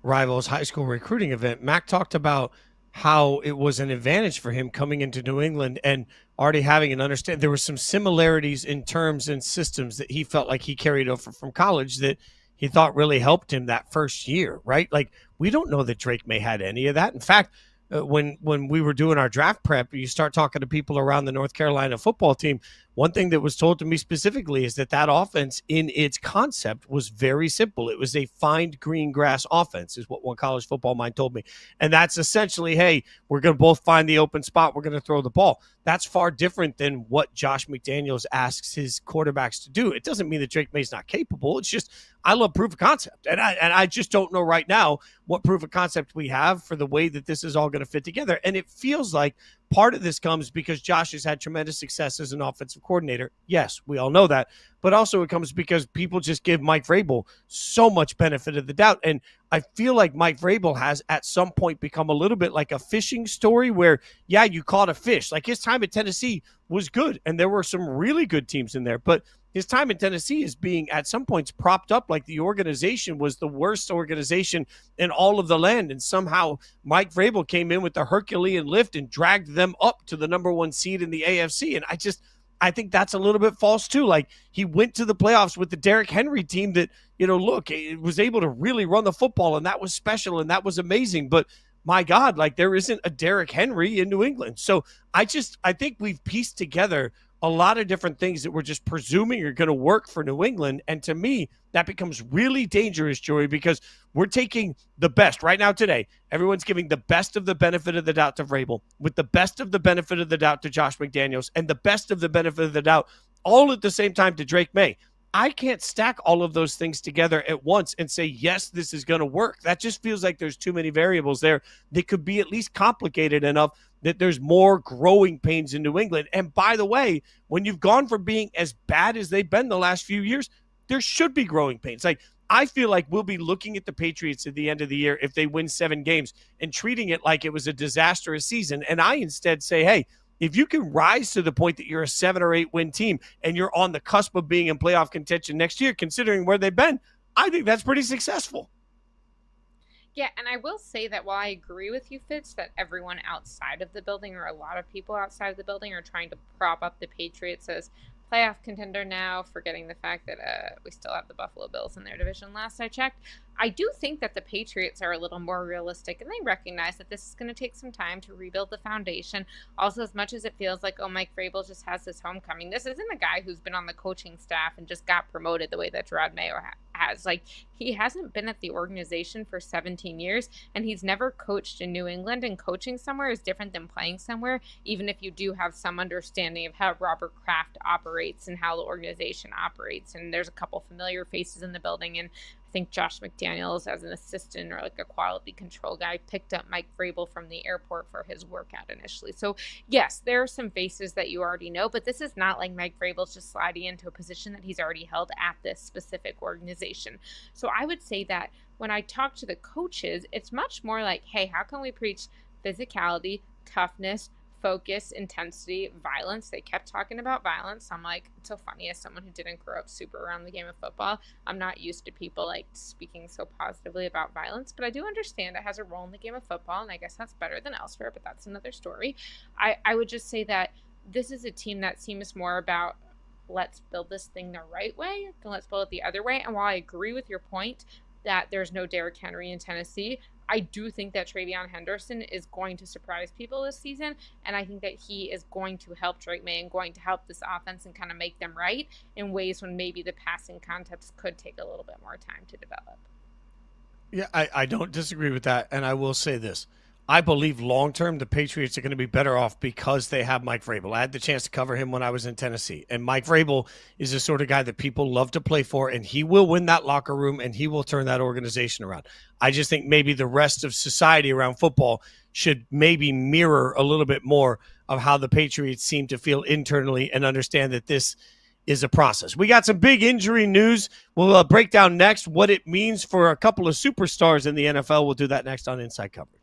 Rivals high school recruiting event, Mac talked about how it was an advantage for him coming into New England and already having an understanding. There were some similarities in terms and systems that he felt like he carried over from college that he thought really helped him that first year, right? Like, we don't know that Drake May had any of that. In fact, when we were doing our draft prep, you start talking to people around the North Carolina football team. One thing that was told to me specifically is that offense in its concept was very simple. It was a find green grass offense, is what one college football mind told me. And that's essentially, hey, we're going to both find the open spot. We're going to throw the ball. That's far different than what Josh McDaniels asks his quarterbacks to do. It doesn't mean that Drake May's not capable. It's just, I love proof of concept. And I just don't know right now what proof of concept we have for the way that this is all going to fit together. And it feels like part of this comes because Josh has had tremendous success as an offensive coordinator. Yes, we all know that. But also it comes because people just give Mike Vrabel so much benefit of the doubt. And I feel like Mike Vrabel has at some point become a little bit like a fishing story where, yeah, you caught a fish. Like, his time at Tennessee was good, and there were some really good teams in there. But his time in Tennessee is being at some points propped up like the organization was the worst organization in all of the land. And somehow Mike Vrabel came in with the Herculean lift and dragged them up to the number one seed in the AFC. And I think that's a little bit false too. Like, he went to the playoffs with the Derrick Henry team that, look, it was able to really run the football, and that was special and that was amazing. But my God, like, there isn't a Derrick Henry in New England. So I think we've pieced together a lot of different things that we're just presuming are going to work for New England. And to me, that becomes really dangerous, Joey, because we're taking the best right now today. Everyone's giving the best of the benefit of the doubt to Vrabel, with the best of the benefit of the doubt to Josh McDaniels, and the best of the benefit of the doubt all at the same time to Drake May. I can't stack all of those things together at once and say, yes, this is going to work. That just feels like there's too many variables there that could be at least complicated enough that there's more growing pains in New England. And by the way, when you've gone from being as bad as they've been the last few years, there should be growing pains. Like, I feel like we'll be looking at the Patriots at the end of the year if they win 7 games and treating it like it was a disastrous season. And I instead say, hey, if you can rise to the point that you're a 7 or 8 win team and you're on the cusp of being in playoff contention next year, considering where they've been, I think that's pretty successful. Yeah, and I will say that while I agree with you, Fitz, that everyone outside of the building, or a lot of people outside of the building, are trying to prop up the Patriots as playoff contender now, forgetting the fact that we still have the Buffalo Bills in their division last I checked. I do think that the Patriots are a little more realistic, and they recognize that this is going to take some time to rebuild the foundation. Also, as much as it feels like, oh, Mike Vrabel just has this homecoming, this isn't a guy who's been on the coaching staff and just got promoted the way that Gerard Mayo has. Like, he hasn't been at the organization for 17 years, and he's never coached in New England, and coaching somewhere is different than playing somewhere, even if you do have some understanding of how Robert Kraft operates and how the organization operates. And there's a couple familiar faces in the building, and I think Josh McDaniels, as an assistant or like a quality control guy, picked up Mike Vrabel from the airport for his workout initially. So yes, there are some faces that you already know, but this is not like Mike Vrabel's just sliding into a position that he's already held at this specific organization. So I would say that when I talk to the coaches, it's much more like, hey, how can we preach physicality, toughness, focus, intensity, violence. They kept talking about violence. I'm like, it's so funny as someone who didn't grow up super around the game of football. I'm not used to people like speaking so positively about violence, but I do understand it has a role in the game of football, and I guess that's better than elsewhere, but that's another story. I would just say that this is a team that seems more about let's build this thing the right way than let's build it the other way. And while I agree with your point that there's no Derrick Henry in Tennessee, I do think that Travion Henderson is going to surprise people this season. And I think that he is going to help Drake May and going to help this offense and kind of make them right in ways when maybe the passing context could take a little bit more time to develop. Yeah, I don't disagree with that. And I will say this. I believe long term the Patriots are going to be better off because they have Mike Vrabel. I had the chance to cover him when I was in Tennessee. And Mike Vrabel is the sort of guy that people love to play for, and he will win that locker room and he will turn that organization around. I just think maybe the rest of society around football should maybe mirror a little bit more of how the Patriots seem to feel internally and understand that this is a process. We got some big injury news. We'll break down next what it means for a couple of superstars in the NFL. We'll do that next on Inside Coverage.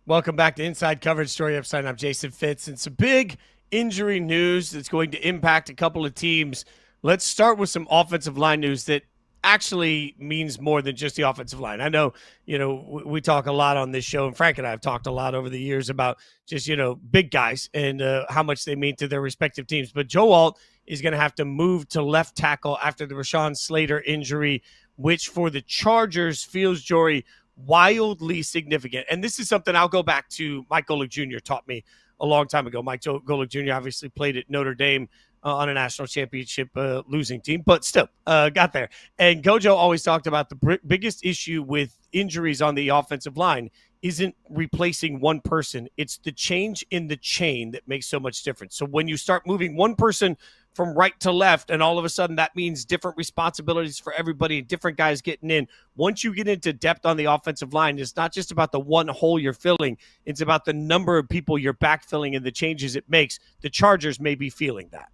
Welcome back to Inside Coverage Story Epstein. I'm Jason Fitz, and some big injury news that's going to impact a couple of teams. Let's start with some offensive line news that actually means more than just the offensive line. I know, we talk a lot on this show, and Frank and I have talked a lot over the years about just, big guys and how much they mean to their respective teams. But Joe Alt is going to have to move to left tackle after the Rashawn Slater injury, which for the Chargers feels, Jori, wildly significant. And this is something I'll go back to Mike Golick Jr. taught me a long time ago. Mike Golick Jr. obviously played at Notre Dame on a national championship losing team, but still got there. And Gojo always talked about the biggest issue with injuries on the offensive line isn't replacing one person. It's the change in the chain that makes so much difference. So when you start moving one person from right to left, and all of a sudden that means different responsibilities for everybody, different guys getting in. Once you get into depth on the offensive line, it's not just about the one hole you're filling. It's about the number of people you're backfilling and the changes it makes. The Chargers may be feeling that.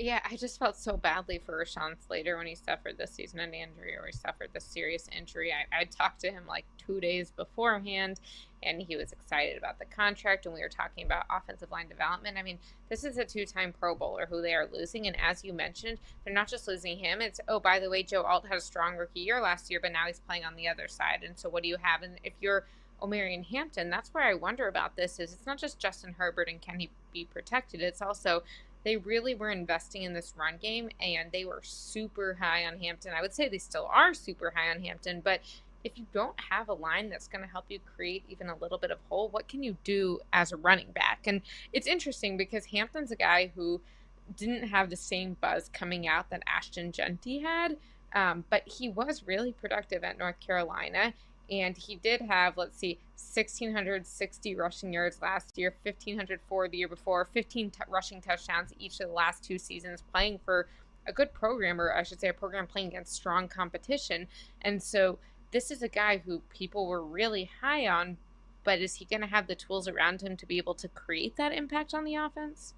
Yeah, I just felt so badly for Rashawn Slater when he suffered this season an injury, or he suffered this serious injury. I talked to him like 2 days beforehand, and he was excited about the contract, and we were talking about offensive line development. I mean, this is a 2-time Pro Bowler who they are losing, and as you mentioned, they're not just losing him. It's, oh, by the way, Joe Alt had a strong rookie year last year, but now he's playing on the other side. And so what do you have? And if you're O'Marion Hampton, that's where I wonder about this is it's not just Justin Herbert and can he be protected. It's also they really were investing in this run game, and they were super high on Hampton. I would say they still are super high on Hampton, but if you don't have a line that's going to help you create even a little bit of hole, what can you do as a running back? And it's interesting because Hampton's a guy who didn't have the same buzz coming out that Ashton Genty had, but he was really productive at North Carolina. And he did have, let's see, 1,660 rushing yards last year, 1,504 the year before, 15 rushing touchdowns each of the last 2 seasons, playing for a good program, or I should say a program playing against strong competition. And so this is a guy who people were really high on, but is he going to have the tools around him to be able to create that impact on the offense?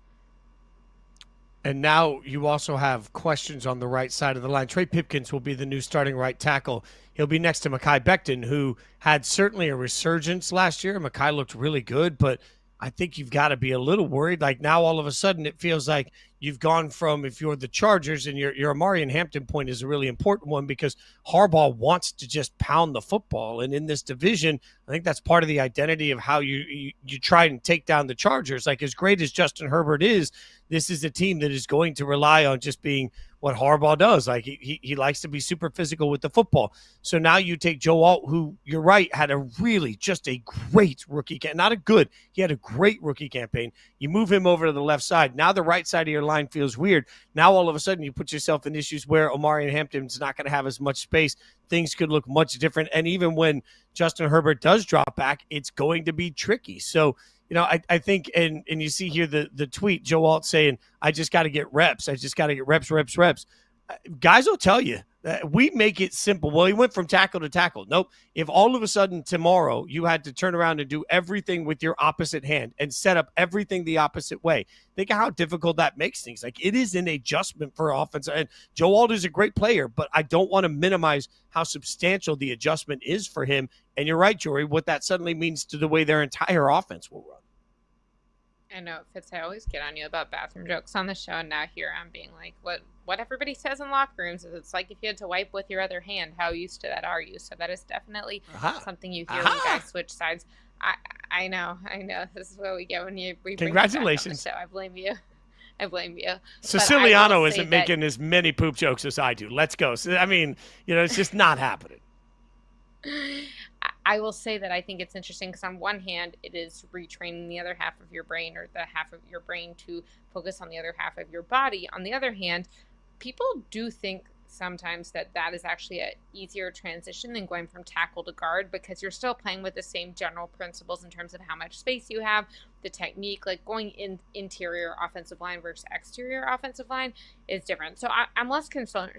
And now you also have questions on the right side of the line. Trey Pipkins will be the new starting right tackle. He'll be next to Mekhi Becton, who had certainly a resurgence last year. Mekhi looked really good, but I think you've got to be a little worried. Like now, all of a sudden, it feels like you've gone from, if you're the Chargers, and your Amari and Hampton point is a really important one because Harbaugh wants to just pound the football. And in this division, I think that's part of the identity of how you try and take down the Chargers. Like as great as Justin Herbert is, this is a team that is going to rely on just being what Harbaugh does. Like he likes to be super physical with the football. So now you take Joe Alt, who you're right, had a really just a great rookie campaign. Not a good, he had a great rookie campaign. You move him over to the left side. Now the right side of your line feels weird. Now all of a sudden you put yourself in issues where Omari and Hampton's not going to have as much space. Things could look much different. And even when Justin Herbert does drop back, it's going to be tricky. So, I think, and you see here the tweet, Joe Alt saying, I just got to get reps. I just got to get reps. Guys will tell you that we make it simple. Well, he went from tackle to tackle. Nope. If all of a sudden tomorrow you had to turn around and do everything with your opposite hand and set up everything the opposite way, think of how difficult that makes things. Like it is an adjustment for offense. And Joe Alt is a great player, but I don't want to minimize how substantial the adjustment is for him. And you're right, Jori, what that suddenly means to the way their entire offense will run. I know, Fitz, I always get on you about bathroom jokes on the show, and now here I'm being like, what everybody says in locker rooms is it's like if you had to wipe with your other hand, how used to that are you? So that is definitely something you hear when guys switch sides. I know. This is what we get when we Congratulations. Bring you back on the show. I blame you. Siciliano isn't making as many poop jokes as I do. Let's go. I mean, it's just not happening. I will say that I think it's interesting because on one hand, it is retraining the other half of your brain or the half of your brain to focus on the other half of your body. On the other hand, people do think sometimes that is actually an easier transition than going from tackle to guard because you're still playing with the same general principles in terms of how much space you have, the technique, like going in interior offensive line versus exterior offensive line is different. So I'm less concerned.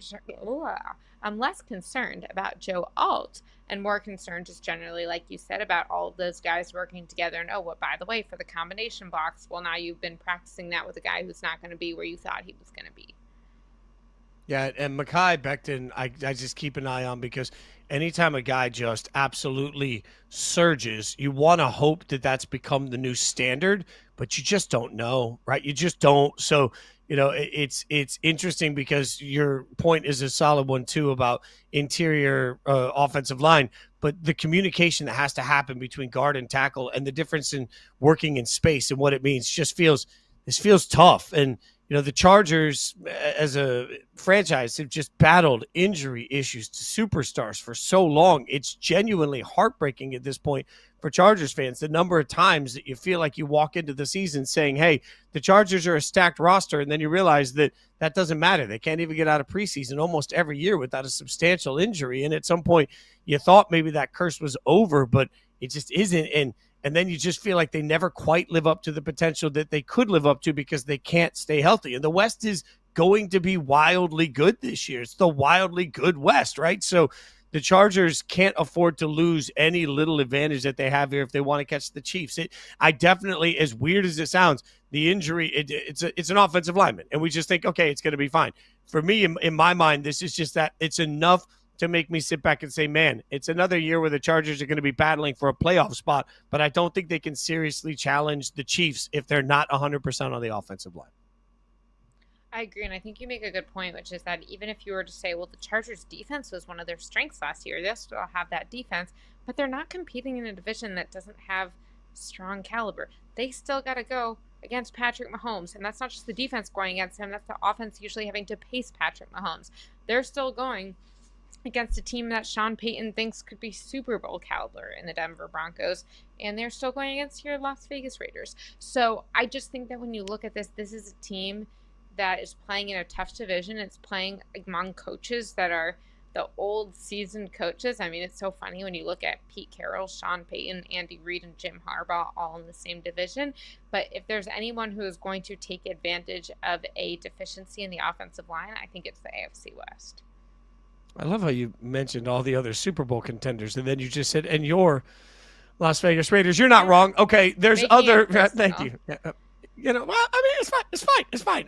I'm less concerned about Joe Alt and more concerned just generally, like you said, about all of those guys working together. And by the way, for the combination box, well, now you've been practicing that with a guy who's not going to be where you thought he was going to be. Yeah, and Mekhi Becton, I just keep an eye on because anytime a guy just absolutely surges, you want to hope that that's become the new standard, but you just don't know, right? You just don't. So, it's interesting because your point is a solid one too about interior offensive line, but the communication that has to happen between guard and tackle and the difference in working in space and what it means just feels tough. And the Chargers as a franchise have just battled injury issues to superstars for so long. It's genuinely heartbreaking at this point for Chargers fans. The number of times that you feel like you walk into the season saying, hey, the Chargers are a stacked roster. And then you realize that doesn't matter. They can't even get out of preseason almost every year without a substantial injury. And at some point you thought maybe that curse was over, but it just isn't. And then you just feel like they never quite live up to the potential that they could live up to because they can't stay healthy. And the West is going to be wildly good this year. It's the wildly good West, right? So the Chargers can't afford to lose any little advantage that they have here if they want to catch the Chiefs. I definitely, as weird as it sounds, the injury, it's an offensive lineman. And we just think, okay, it's going to be fine. For me, in my mind, this is just that it's enough to make me sit back and say, man, it's another year where the Chargers are going to be battling for a playoff spot, but I don't think they can seriously challenge the Chiefs if they're not 100% on the offensive line. I agree, and I think you make a good point, which is that even if you were to say, well, the Chargers' defense was one of their strengths last year, they'll still have that defense, but they're not competing in a division that doesn't have strong caliber. They still got to go against Patrick Mahomes, and that's not just the defense going against him, that's the offense usually having to pace Patrick Mahomes. They're still going against a team that Sean Payton thinks could be Super Bowl caliber in the Denver Broncos, and they're still going against your Las Vegas Raiders. So I just think that when you look at this, this is a team that is playing in a tough division. It's playing among coaches that are the old seasoned coaches. I mean, it's so funny when you look at Pete Carroll, Sean Payton, Andy Reid, and Jim Harbaugh all in the same division. But if there's anyone who is going to take advantage of a deficiency in the offensive line, I think it's the AFC West. I love how you mentioned all the other Super Bowl contenders, and then you just said, and your Las Vegas Raiders. You're not wrong. Okay, there's other. Thank you. Well, I mean, it's fine. It's fine. It's fine.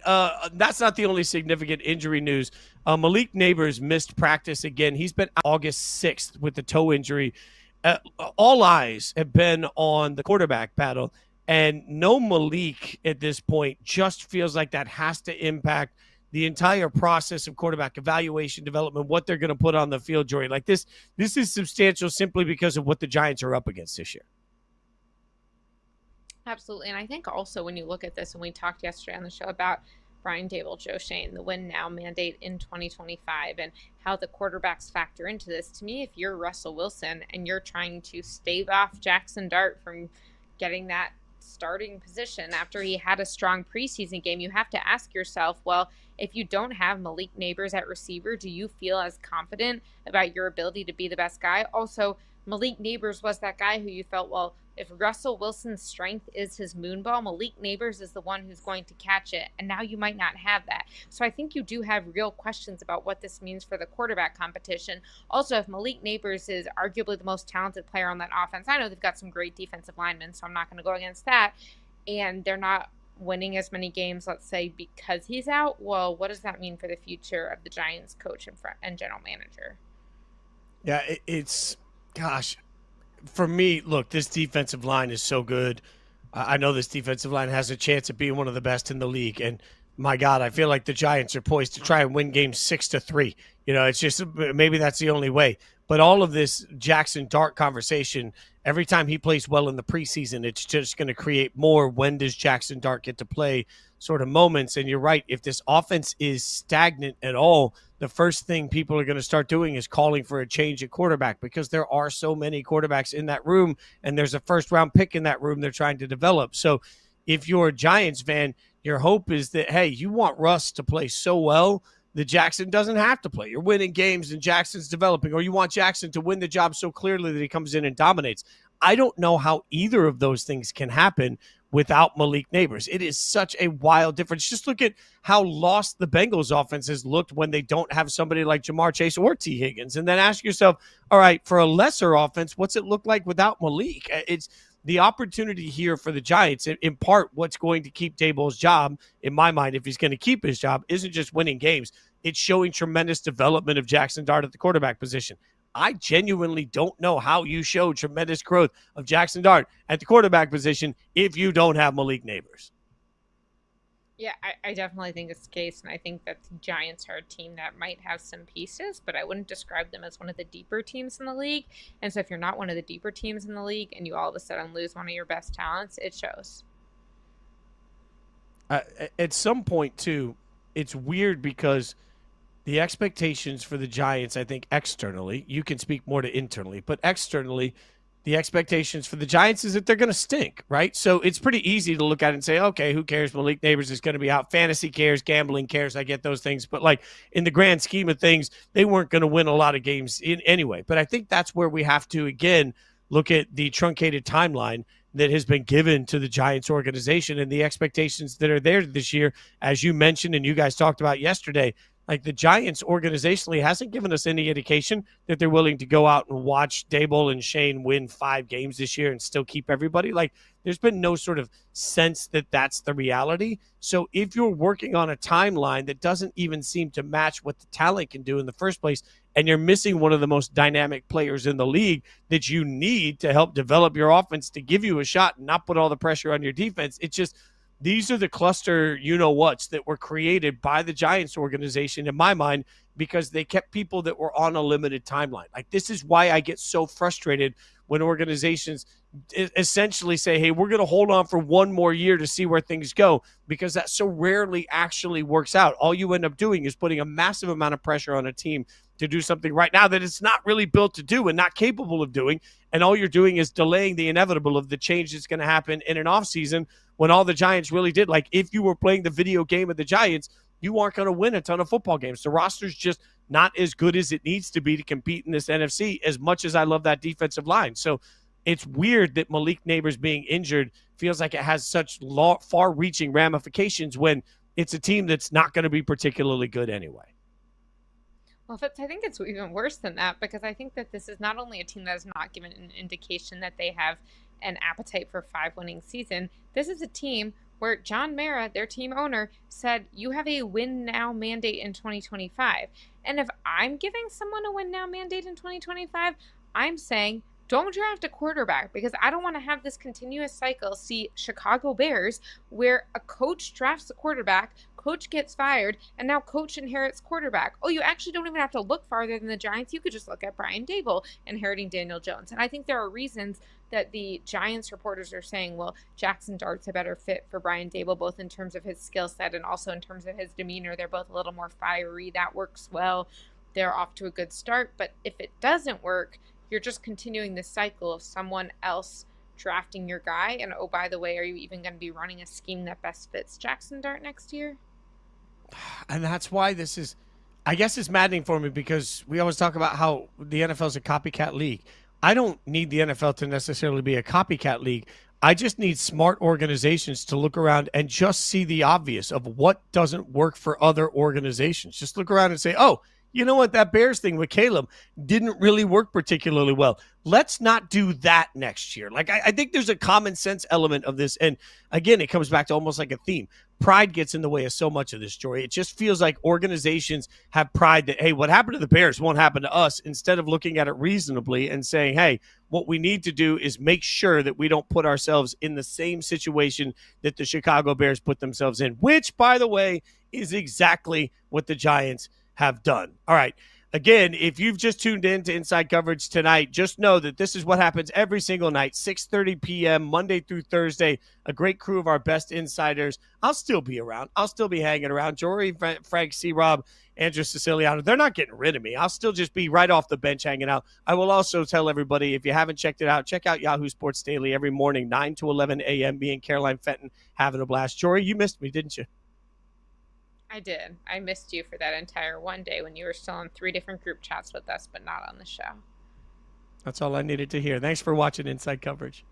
That's not the only significant injury news. Malik Neighbors missed practice again. He's been out August 6th with the toe injury. All eyes have been on the quarterback battle, and no Malik at this point just feels like that has to impact the entire process of quarterback evaluation, development, what they're going to put on the field, Jori. Like this is substantial simply because of what the Giants are up against this year. Absolutely. And I think also when you look at this, and we talked yesterday on the show about Brian Dable, Joe Shane, the win now mandate in 2025, and how the quarterbacks factor into this. To me, if you're Russell Wilson and you're trying to stave off Jackson Dart from getting that starting position after he had a strong preseason game, you have to ask yourself, well, if you don't have Malik Neighbors at receiver, do you feel as confident about your ability to be the best guy? Also, Malik Neighbors was that guy who you felt, well, if Russell Wilson's strength is his moonball, Malik Neighbors is the one who's going to catch it. And now you might not have that. So I think you do have real questions about what this means for the quarterback competition. Also, if Malik Neighbors is arguably the most talented player on that offense, I know they've got some great defensive linemen, so I'm not going to go against that. And they're not winning as many games, let's say, because he's out. Well, what does that mean for the future of the Giants coach and general manager? Yeah, it's, gosh, for me, look, this defensive line is so good. I know this defensive line has a chance of being one of the best in the league. And my God, I feel like the Giants are poised to try and win games 6-3. It's just maybe that's the only way. But all of this Jackson Dart conversation, every time he plays well in the preseason, it's just going to create more when does Jackson Dart get to play sort of moments. And you're right, if this offense is stagnant at all, the first thing people are going to start doing is calling for a change at quarterback, because there are so many quarterbacks in that room, and there's a first-round pick in that room they're trying to develop. So if you're a Giants fan, your hope is that, hey, you want Russ to play so well that Jackson doesn't have to play. You're winning games and Jackson's developing, or you want Jackson to win the job so clearly that he comes in and dominates. I don't know how either of those things can happen without Malik Neighbors. It is such a wild difference. Just look at how lost the Bengals offense has looked when they don't have somebody like Jamar Chase or T. Higgins. And then ask yourself, all right, for a lesser offense, what's it look like without Malik? It's the opportunity here for the Giants, in part, what's going to keep Dable's job, in my mind, if he's going to keep his job, isn't just winning games. It's showing tremendous development of Jackson Dart at the quarterback position. I genuinely don't know how you show tremendous growth of Jackson Dart at the quarterback position if you don't have Malik Neighbors. Yeah, I definitely think it's the case, and I think that the Giants are a team that might have some pieces, but I wouldn't describe them as one of the deeper teams in the league. And so if you're not one of the deeper teams in the league and you all of a sudden lose one of your best talents, it shows. At some point, too, it's weird because the expectations for the Giants, I think externally, you can speak more to internally, but externally, the expectations for the Giants is that they're going to stink, right? So it's pretty easy to look at it and say, okay, who cares? Malik Neighbors is going to be out. Fantasy cares, gambling cares. I get those things. But like in the grand scheme of things, they weren't going to win a lot of games anyway. But I think that's where we have to, again, look at the truncated timeline that has been given to the Giants organization and the expectations that are there this year. As you mentioned and you guys talked about yesterday, like the Giants organizationally hasn't given us any indication that they're willing to go out and watch Dable and Shane win 5 games this year and still keep everybody. Like there's been no sort of sense that that's the reality. So if you're working on a timeline that doesn't even seem to match what the talent can do in the first place, and you're missing one of the most dynamic players in the league that you need to help develop your offense to give you a shot and not put all the pressure on your defense, it's just, these are the cluster you-know-whats that were created by the Giants organization, in my mind, because they kept people that were on a limited timeline. Like, this is why I get so frustrated when organizations essentially say, hey, we're going to hold on for one more year to see where things go, because that so rarely actually works out. All you end up doing is putting a massive amount of pressure on a team to do something right now that it's not really built to do and not capable of doing. And all you're doing is delaying the inevitable of the change that's going to happen in an offseason when all the Giants really did. Like, if you were playing the video game of the Giants, you aren't going to win a ton of football games. The roster's just not as good as it needs to be to compete in this NFC, as much as I love that defensive line. So it's weird that Malik Neighbors being injured feels like it has such far-reaching ramifications when it's a team that's not going to be particularly good anyway. Well, Fitz, I think it's even worse than that, because I think that this is not only a team that has not given an indication that they have an appetite for a 5-winning season. This is a team where John Mara, their team owner, said you have a win now mandate in 2025. And if I'm giving someone a win now mandate in 2025, I'm saying don't draft a quarterback, because I don't want to have this continuous cycle. See Chicago Bears, where a coach drafts a quarterback, coach gets fired, and now coach inherits quarterback. Oh, you actually don't even have to look farther than the Giants. You could just look at Brian Daboll inheriting Daniel Jones. And I think there are reasons that the Giants reporters are saying, well, Jackson Dart's a better fit for Brian Daboll, both in terms of his skill set and also in terms of his demeanor. They're both a little more fiery. That works well. They're off to a good start. But if it doesn't work, you're just continuing this cycle of someone else drafting your guy. And, oh, by the way, are you even going to be running a scheme that best fits Jackson Dart next year? And that's why this is, I guess it's maddening for me, because we always talk about how the NFL is a copycat league. I don't need the NFL to necessarily be a copycat league. I just need smart organizations to look around and just see the obvious of what doesn't work for other organizations. Just look around and say, oh, you know what, that Bears thing with Caleb didn't really work particularly well. Let's not do that next year. Like, I think there's a common sense element of this. And again, it comes back to almost like a theme. Pride gets in the way of so much of this, Jori. It just feels like organizations have pride that, hey, what happened to the Bears won't happen to us, instead of looking at it reasonably and saying, hey, what we need to do is make sure that we don't put ourselves in the same situation that the Chicago Bears put themselves in, which, by the way, is exactly what the Giants have done. All right. Again, if you've just tuned in to Inside Coverage tonight, just know that this is what happens every single night, 6:30 p.m., Monday through Thursday. A great crew of our best insiders. I'll still be around. I'll still be hanging around. Jori, Frank, C-Rob, Andrew Siciliano, they're not getting rid of me. I'll still just be right off the bench hanging out. I will also tell everybody, if you haven't checked it out, check out Yahoo Sports Daily every morning, 9 to 11 a.m., me and Caroline Fenton having a blast. Jori, you missed me, didn't you? I did. I missed you for that entire one day when you were still in 3 different group chats with us, but not on the show. That's all I needed to hear. Thanks for watching Inside Coverage.